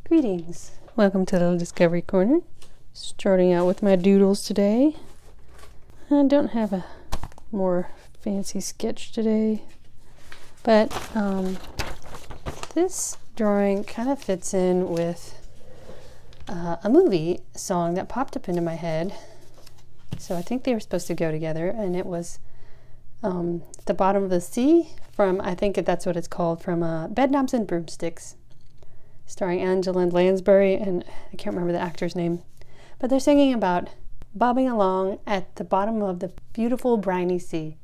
Greetings. Welcome to the Discovery Corner. Starting out with my doodles today. I don't have a more fancy sketch today, but this drawing kind of fits in with a movie song that popped up into my head. So I think they were supposed to go together, and it was The Bottom of the Sea from, I think that's what it's called, from Bedknobs and Broomsticks, starring Angela Lansbury, and I can't remember the actor's name. But they're singing about bobbing along at the bottom of the beautiful briny sea.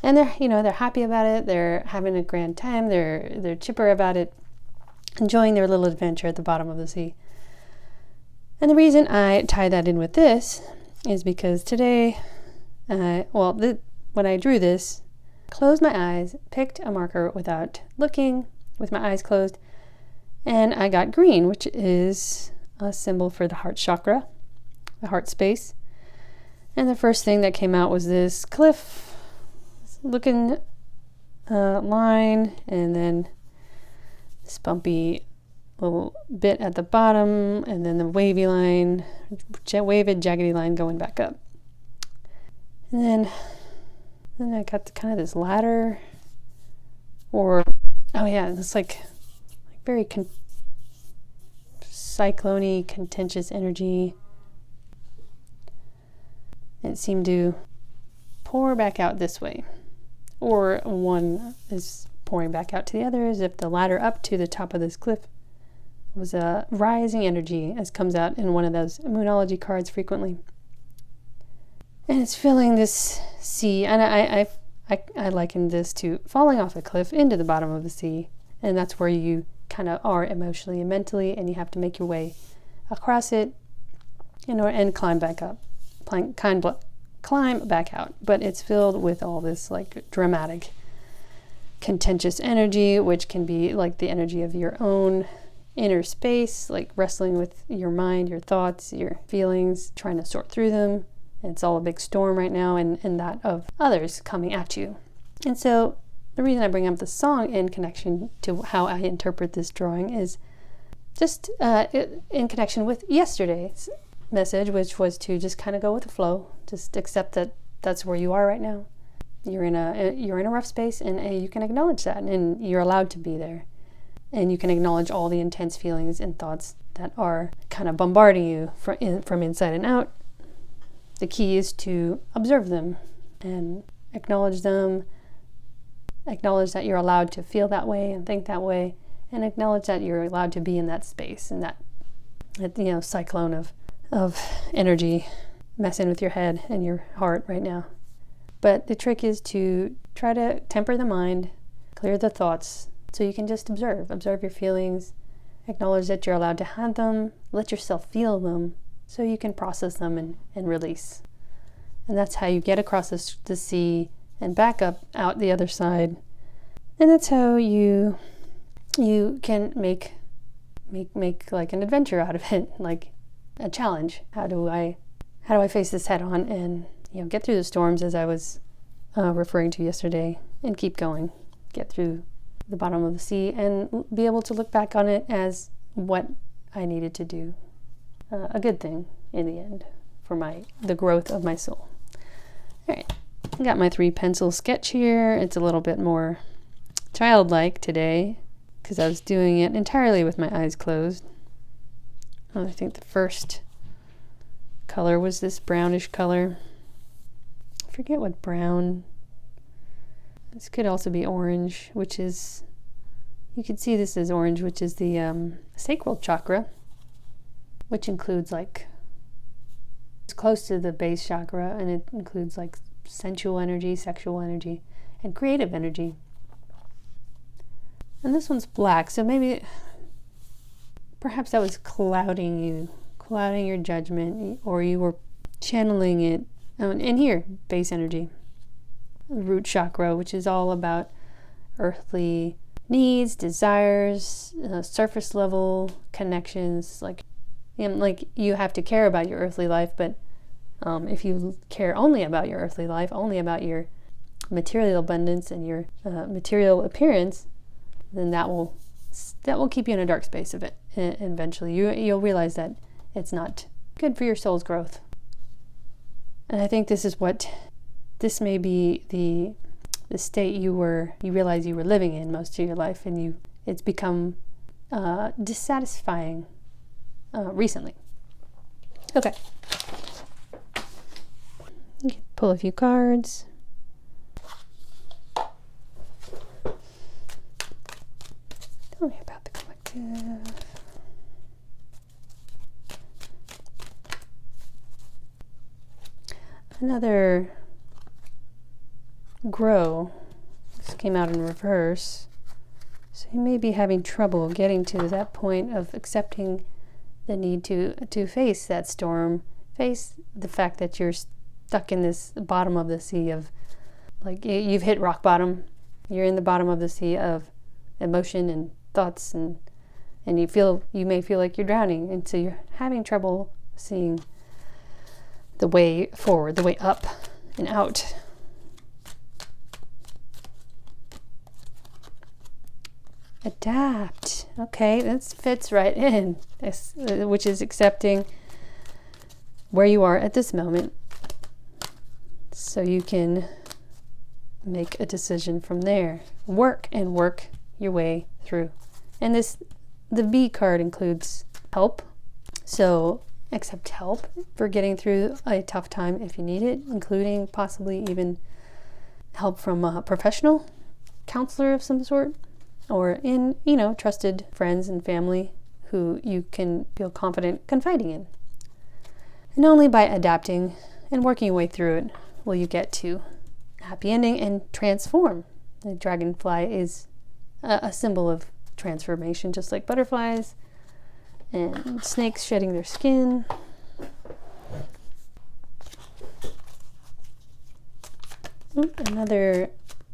And they're happy about it, they're having a grand time, they're chipper about it, enjoying their little adventure at the bottom of the sea. And the reason I tie that in with this is because today, when I drew this, closed my eyes, picked a marker without looking, with my eyes closed, and I got green, which is a symbol for the heart chakra, the heart space. And the first thing that came out was this cliff looking line, and then this bumpy little bit at the bottom, and then the wavy line, waved, jaggedy line going back up. And then I got kind of this ladder, it's like very cyclone-y, contentious energy. It seemed to pour back out this way, or one is pouring back out to the other, as if the ladder up to the top of this cliff was a rising energy, as comes out in one of those Moonology cards frequently. And it's filling this sea, and I liken this to falling off a cliff into the bottom of the sea, and that's where you kind of are emotionally and mentally, and you have to make your way across it, and climb back up, climb back out. But it's filled with all this like dramatic, contentious energy, which can be like the energy of your own inner space, like wrestling with your mind, your thoughts, your feelings, trying to sort through them. It's all a big storm right now, and that of others coming at you. And so the reason I bring up the song in connection to how I interpret this drawing is just in connection with yesterday's message, which was to just kind of go with the flow, just accept that that's where you are right now. You're in a rough space, and you can acknowledge that, and you're allowed to be there. And you can acknowledge all the intense feelings and thoughts that are kind of bombarding you from inside and out. The key is to observe them and acknowledge them, acknowledge that you're allowed to feel that way and think that way, and acknowledge that you're allowed to be in that space and that cyclone of energy messing with your head and your heart right now. But the trick is to try to temper the mind, clear the thoughts, so you can just observe your feelings, acknowledge that you're allowed to have them, let yourself feel them, so you can process them and release. And that's how you get across the sea and back up out the other side. And that's how you can make like an adventure out of it, like a challenge. How do I face this head on and get through the storms, as I was referring to yesterday, and keep going, get through the bottom of the sea, and be able to look back on it as what I needed to do. A good thing in the end for the growth of my soul. All right, I got my 3-pencil sketch here. It's a little bit more childlike today because I was doing it entirely with my eyes closed. I think the first color was this brownish color. I forget what brown. This could also be orange, which is, you can see this as orange, which is the sacral chakra, which includes it's close to the base chakra, and it includes like sensual energy, sexual energy, and creative energy. And this one's black, so perhaps that was clouding your judgment, or you were channeling it. And here, base energy, root chakra, which is all about earthly needs, desires, surface level connections, like you have to care about your earthly life, but if you care only about your earthly life, only about your material abundance and your material appearance, then that will keep you in a dark space eventually. You'll realize that it's not good for your soul's growth. And I think this may be the state you realize you were living in most of your life, and it's become dissatisfying recently. Okay. You can pull a few cards. Tell me about the collective. Another grow. This came out in reverse. So you may be having trouble getting to that point of accepting the need to face that storm, face the fact that you're stuck in this bottom of the sea of, like, you've hit rock bottom. You're in the bottom of the sea of emotion and thoughts, and you may feel like you're drowning, and so you're having trouble seeing the way forward, the way up and out. Adapt. Okay, that fits right in, which is accepting where you are at this moment so you can make a decision from there. Work your way through. And the B card includes help. So accept help for getting through a tough time if you need it, including possibly even help from a professional counselor of some sort, or in, trusted friends and family who you can feel confident confiding in. And only by adapting and working your way through it will you get to a happy ending and transform. The dragonfly is a symbol of transformation, just like butterflies and snakes shedding their skin. Another,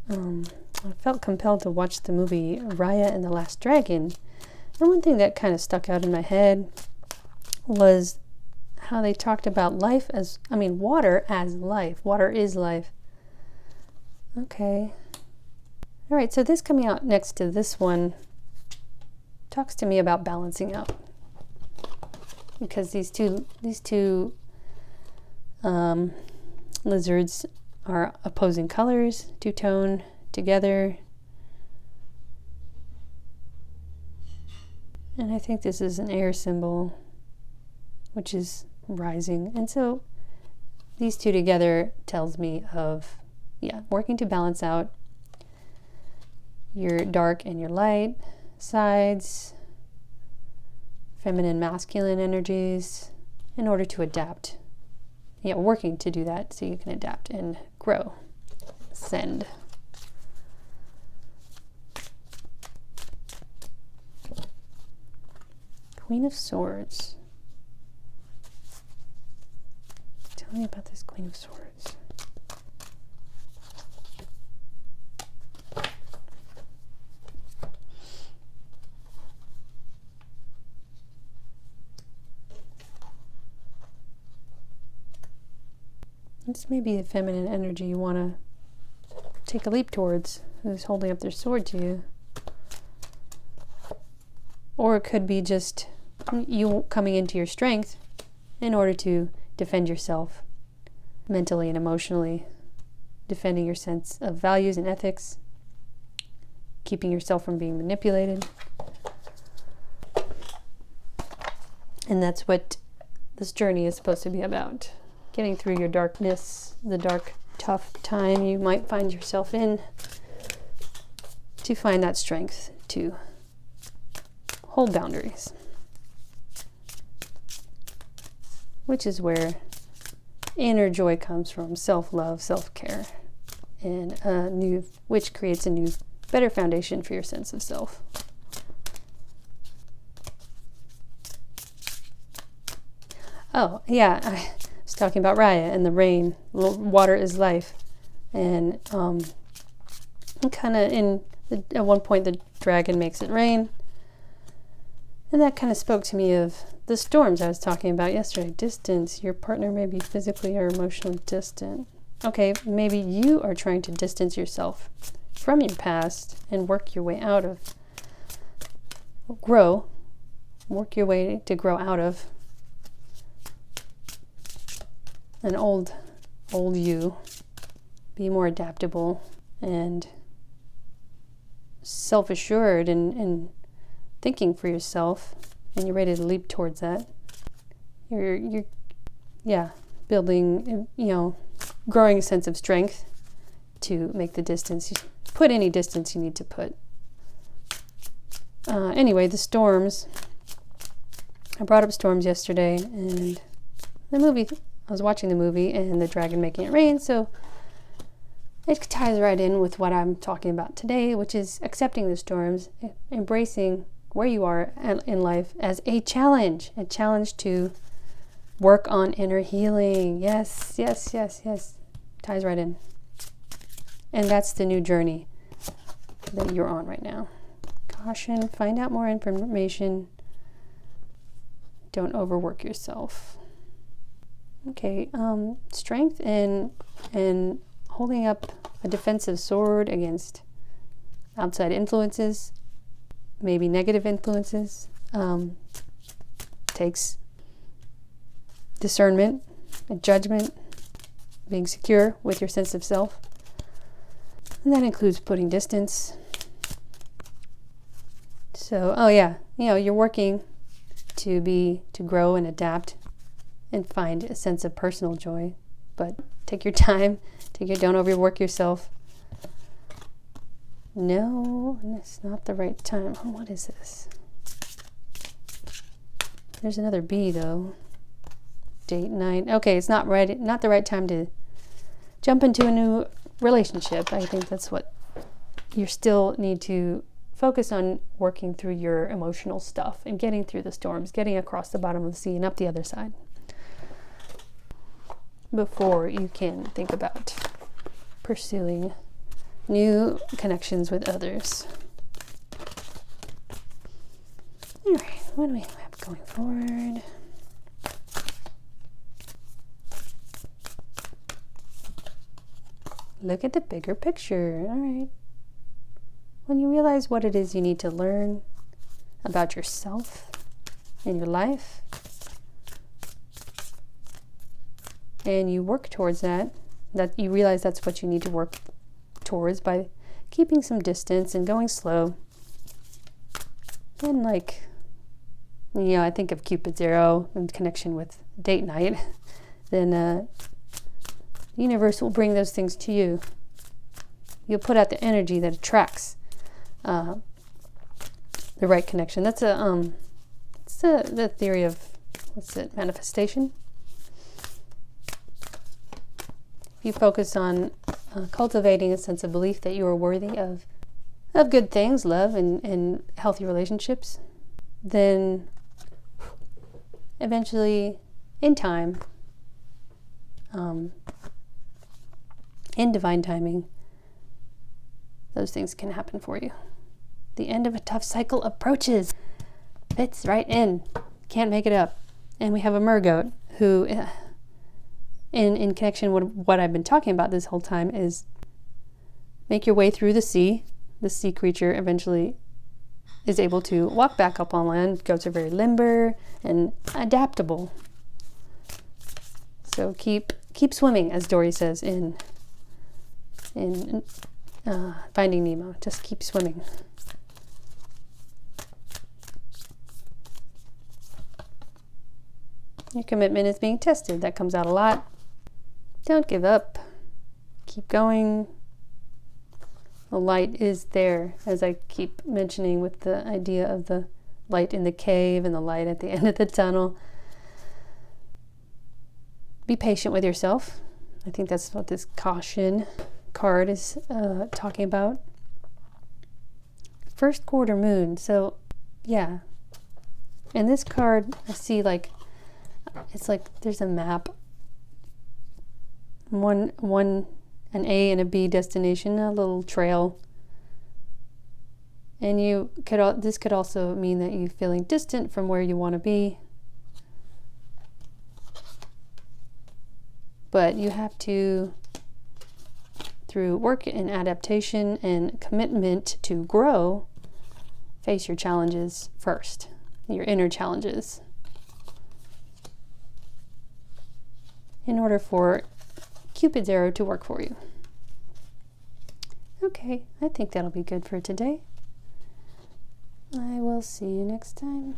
I felt compelled to watch the movie Raya and the Last Dragon. And one thing that kind of stuck out in my head was how they talked about water as life. Water is life. Okay. All right, so this coming out next to this one talks to me about balancing out. Because these two lizards are opposing colors, two-tone together. And I think this is an air symbol, which is rising. And so these two together tells me of, working to balance out your dark and your light sides, feminine, masculine energies, in order to adapt. Working to do that so you can adapt and grow. Ascend. Queen of Swords. Tell me about this Queen of Swords. This may be a feminine energy you want to take a leap towards, who's holding up their sword to you. Or it could be just you coming into your strength in order to defend yourself mentally and emotionally, defending your sense of values and ethics, keeping yourself from being manipulated. And that's what this journey is supposed to be about. Getting through your darkness, the dark, tough time you might find yourself in, to find that strength to hold boundaries. Which is where inner joy comes from, self-love, self-care, and which creates a new, better foundation for your sense of self. Oh, yeah, I was talking about Raya and the rain. Water is life. And at one point the dragon makes it rain. And that kind of spoke to me of the storms I was talking about yesterday. Distance. Your partner may be physically or emotionally distant. Okay, maybe you are trying to distance yourself from your past and work your way out of, grow work your way to grow out of an old you. Be more adaptable and self-assured and thinking for yourself, and you're ready to leap towards that. You're building, growing a sense of strength to make the distance, put any distance you need to put. Anyway, the storms. I brought up storms yesterday, and the movie, I was watching the movie and the dragon making it rain, so it ties right in with what I'm talking about today, which is accepting the storms, embracing where you are in life as a challenge to work on inner healing. Yes. Ties right in. And that's the new journey that you're on right now. Caution, find out more information. Don't overwork yourself. Okay, strength and holding up a defensive sword against outside influences, maybe negative influences, takes discernment and judgment, being secure with your sense of self. And that includes putting distance. So, you're working to grow and adapt and find a sense of personal joy. But take your time, don't overwork yourself. No, it's not the right time. Oh, what is this? There's another B though. Date night. Okay, it's not the right time to jump into a new relationship. I think that's what you still need to focus on, working through your emotional stuff and getting through the storms, getting across the bottom of the sea and up the other side before you can think about pursuing new connections with others. All right, what do we have going forward? Look at the bigger picture. All right. When you realize what it is you need to learn about yourself and your life, and you work towards that you realize that's what you need to work towards by keeping some distance and going slow. And I think of Cupid's arrow in connection with date night, then the universe will bring those things to you. You'll put out the energy that attracts the right connection. That's the theory of, manifestation. If you focus on cultivating a sense of belief that you are worthy of good things, love and healthy relationships, then eventually, in time, in divine timing, those things can happen for you. The end of a tough cycle approaches. Fits right in. Can't make it up. And we have a mergoat who, in connection with what I've been talking about this whole time, is make your way through the sea. The sea creature eventually is able to walk back up on land. Goats are very limber and adaptable. So keep swimming, as Dory says in Finding Nemo. Just keep swimming. Your commitment is being tested. That comes out a lot. Don't give up. Keep going. The light is there, as I keep mentioning with the idea of the light in the cave and the light at the end of the tunnel. Be patient with yourself. I think that's what this caution card is talking about. First quarter moon. So, yeah. In this card, I see it's like there's a map. One an A and a B destination, a little trail. And this could also mean that you're feeling distant from where you want to be. But you have to, through work and adaptation and commitment to grow, face your challenges first. your inner challenges, in order for Cupid's arrow to work for you. Okay, I think that'll be good for today. I will see you next time.